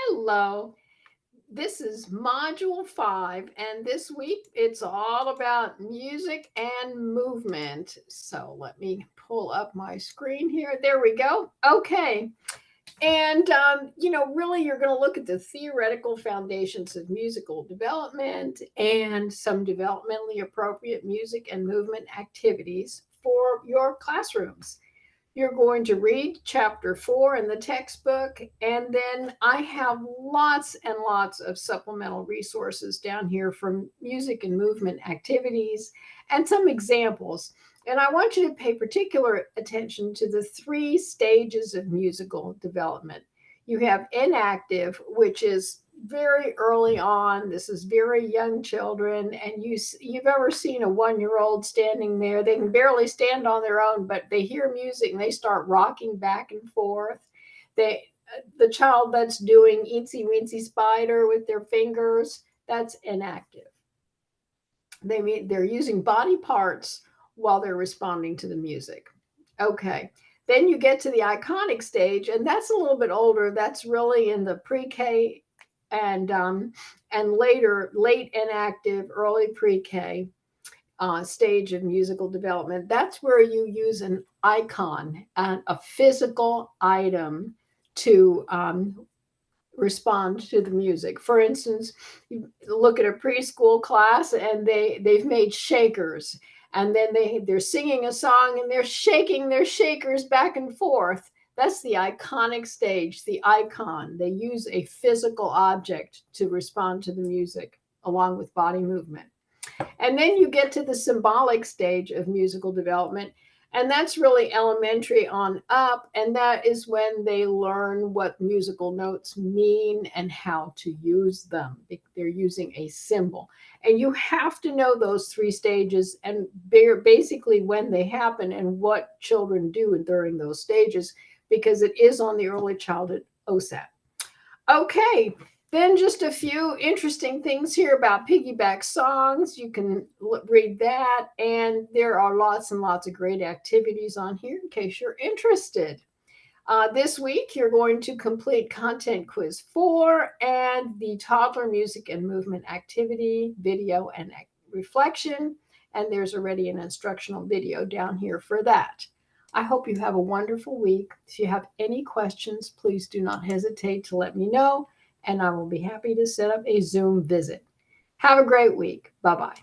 Hello. This is Module 5, and this week it's all about music and movement. So let me pull up my screen here. There we go. Okay. And, really, you're going to look at the theoretical foundations of musical development and some developmentally appropriate music and movement activities for your classrooms. You're going to read chapter 4 in the textbook, and then I have lots and lots of supplemental resources down here from music and movement activities and some examples. And I want you to pay particular attention to the three stages of musical development. You have inactive, which is very early on. This is very young children, and you've ever seen a 1-year old standing there? They can barely stand on their own, but they hear music and they start rocking back and forth. The child that's doing eensy weensy spider with their fingers, that's inactive. They're using body parts while they're responding to the music. Okay. Then you get to the iconic stage, and that's a little bit older. That's really in the pre-K and later late inactive, early pre-K stage of musical development. That's where you use an icon, a physical item to respond to the music. For instance, you look at a preschool class and they've made shakers, and then they're singing a song and they're shaking their shakers back and forth. That's the iconic stage, the icon. They use a physical object to respond to the music along with body movement. And then you get to the symbolic stage of musical development, and that's really elementary on up. And that is when they learn what musical notes mean and how to use them. They're using a symbol. And you have to know those three stages and basically when they happen and what children do during those stages, because it is on the early childhood OSAT. Okay, then just a few interesting things here about piggyback songs. You can read that, and there are lots and lots of great activities on here in case you're interested. This week, you're going to complete Content Quiz 4 and the Toddler Music and Movement Activity video and reflection, and there's already an instructional video down here for that. I hope you have a wonderful week. If you have any questions, please do not hesitate to let me know, and I will be happy to set up a Zoom visit. Have a great week. Bye bye.